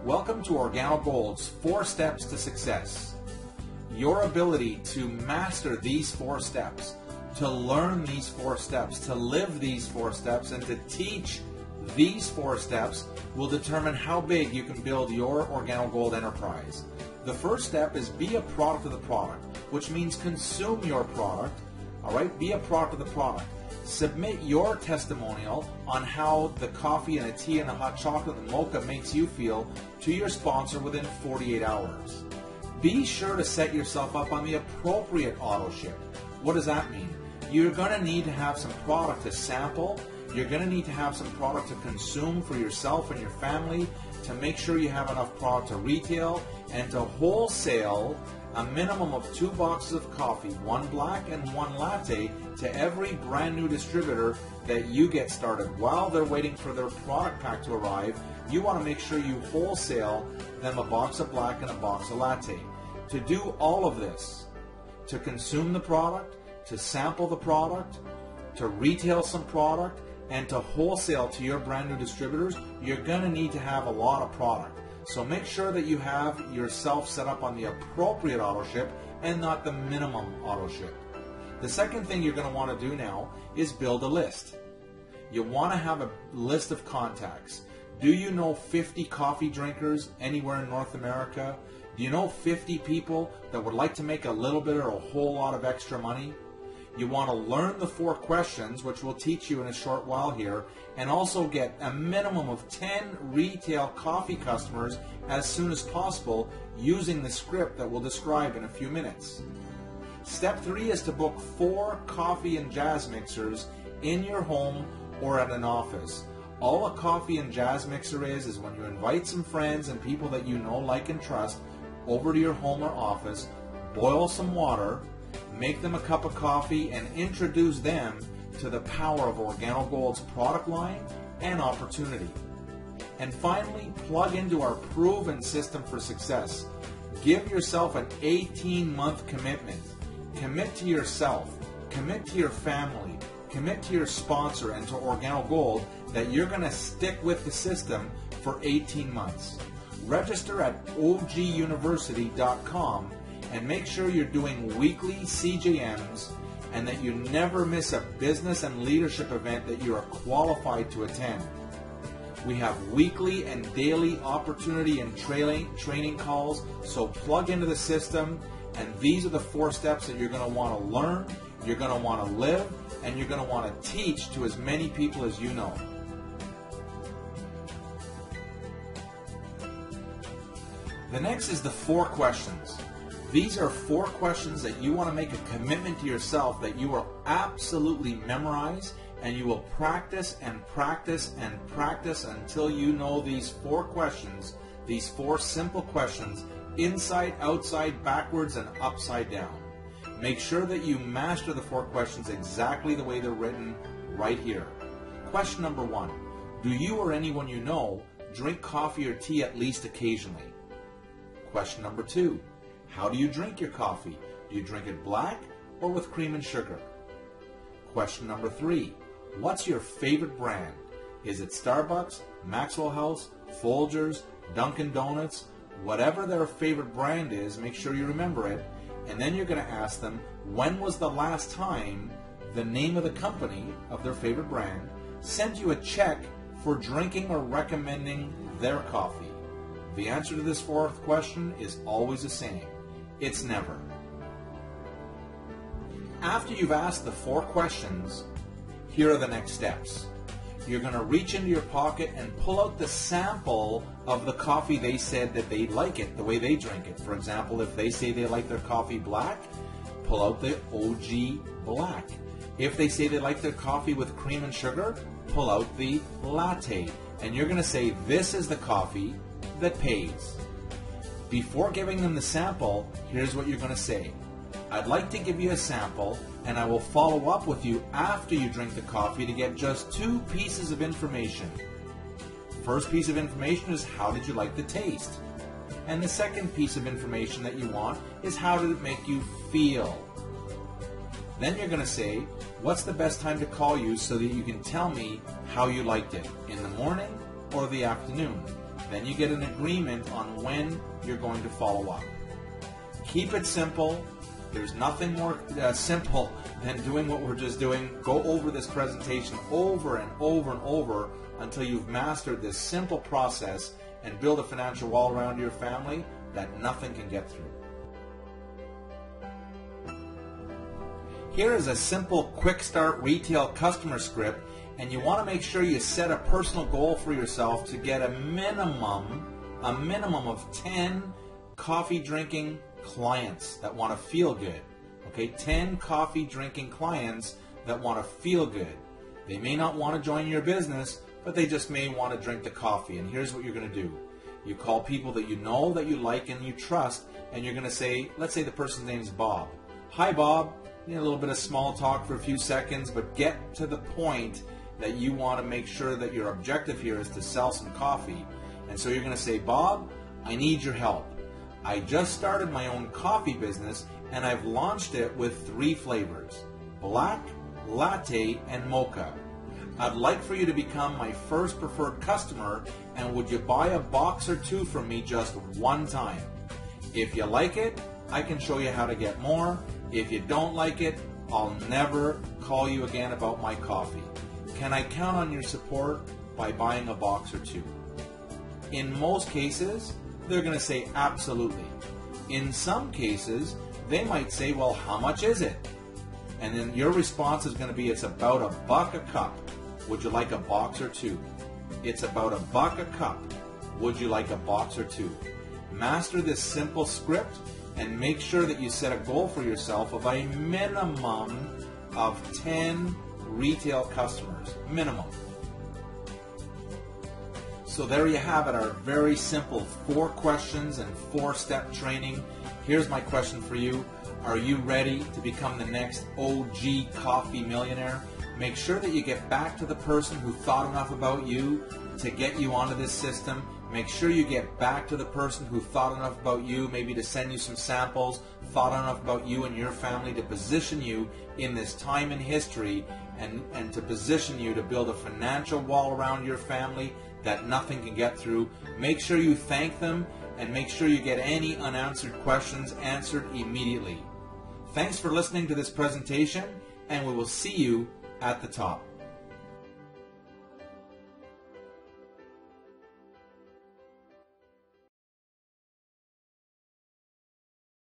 Welcome to OrganoGold's 4 Steps to Success. Your ability to master these 4 steps, to learn these 4 steps, to live these 4 steps, and to teach these 4 steps will determine how big you can build your OrganoGold enterprise. The first step is be a product of the product, which means consume your product. All right, be a product of the product. Submit your testimonial on how the coffee and a tea and a hot chocolate and mocha makes you feel to your sponsor within 48 hours. Be sure to set yourself up on the appropriate auto ship. What does that mean? You're going to need to have some product to sample. You're going to need to have some product to consume for yourself and your family to make sure you have enough product to retail and to wholesale a minimum of 2 boxes of coffee, 1 black and 1 latte, to every brand new distributor that you get started. While they're waiting for their product pack to arrive, you want to make sure you wholesale them a box of black and a box of latte. To do all of this, to consume the product, to sample the product, to retail some product, and to wholesale to your brand new distributors, you're going to need to have a lot of product. So make sure that you have yourself set up on the appropriate auto ship and not the minimum auto ship. The second thing you're going to want to do now is build a list. You want to have a list of contacts. Do you know 50 coffee drinkers anywhere in North America? Do you know 50 people that would like to make a little bit or a whole lot of extra money? You want to learn the 4 questions, which we'll teach you in a short while here, and also get a minimum of 10 retail coffee customers as soon as possible using the script that we'll describe in a few minutes. Step 3 is to book 4 coffee and jazz mixers in your home or at an office. All a coffee and jazz mixer is when you invite some friends and people that you know, like, and trust over to your home or office, boil some water, make them a cup of coffee, and introduce them to the power of OrganoGold's product line and opportunity. And finally, plug into our proven system for success. Give yourself an 18-month commitment. Commit to yourself, commit to your family, commit to your sponsor and to OrganoGold that you're going to stick with the system for 18 months. Register at oguniversity.com and make sure you're doing weekly CJMs and that you never miss a business and leadership event that you are qualified to attend. We have weekly and daily opportunity and training calls, so plug into the system, and these are the 4 steps that you're going to want to learn, you're going to want to live, and you're going to want to teach to as many people as you know. The next is the 4 questions. These are 4 questions that you want to make a commitment to yourself that you will absolutely memorize, and you will practice and practice and practice until you know these 4 questions, these 4 simple questions, inside, outside, backwards, and upside down. Make sure that you master the 4 questions exactly the way they're written right here. Question number 1. Do you or anyone you know drink coffee or tea at least occasionally? Question number 2. How do you drink your coffee? Do you drink it black or with cream and sugar? Question number 3. What's your favorite brand? Is it Starbucks, Maxwell House, Folgers, Dunkin' Donuts? Whatever their favorite brand is, make sure you remember it. And then you're going to ask them, when was the last time the name of the company of their favorite brand sent you a check for drinking or recommending their coffee? The answer to this 4th question is always the same. It's never. After you've asked the 4 questions, here are the next steps. You're going to reach into your pocket and pull out the sample of the coffee they said that they like it, the way they drink it. For example, if they say they like their coffee black, pull out the OG Black. If they say they like their coffee with cream and sugar, pull out the latte. And you're going to say, this is the coffee that pays. Before giving them the sample, here's what you're going to say. I'd like to give you a sample, and I will follow up with you after you drink the coffee to get just 2 pieces of information. First piece of information is, how did you like the taste? And the second piece of information that you want is, how did it make you feel? Then you're going to say, what's the best time to call you so that you can tell me how you liked it, in the morning or the afternoon? Then you get an agreement on when you're going to follow up. Keep it simple. There's nothing more simple than doing what we're just doing. Go over this presentation over and over and over until you've mastered this simple process and build a financial wall around your family that nothing can get through. Here is a simple quick start retail customer script, and you want to make sure you set a personal goal for yourself to get a minimum of 10 coffee drinking clients that want to feel good. Okay, 10 coffee drinking clients that want to feel good. They may not want to join your business, but they just may want to drink the coffee. And here's what you're going to do. You call people that you know, that you like, and you trust, and you're going to say, let's say the person's name is Bob. Hi, Bob. You need a little bit of small talk for a few seconds, but get to the point that you want to make sure that your objective here is to sell some coffee. And so you're going to say, Bob, I need your help. I just started my own coffee business, and I've launched it with 3 flavors, black, latte, and mocha. I'd like for you to become my first preferred customer, and would you buy a box or 2 from me just one time? If you like it, I can show you how to get more. If you don't like it, I'll never call you again about my coffee. Can I count on your support by buying a box or 2? In most cases, they're going to say absolutely. In some cases, they might say, well, how much is it? And then your response is going to be, it's about $1 a cup. Would you like a box or 2? It's about $1 a cup. Would you like a box or 2? Master this simple script and make sure that you set a goal for yourself of a minimum of 10 retail customers. Minimum. So there you have it, our very simple 4 questions and 4-step training. Here's my question for you. Are you ready to become the next OG coffee millionaire? Make sure that you get back to the person who thought enough about you to get you onto this system. Make sure you get back to the person who thought enough about you, maybe to send you some samples, thought enough about you and your family to position you in this time in history and to position you to build a financial wall around your family that nothing can get through. Make sure you thank them and make sure you get any unanswered questions answered immediately. Thanks for listening to this presentation, and we will see you at the top.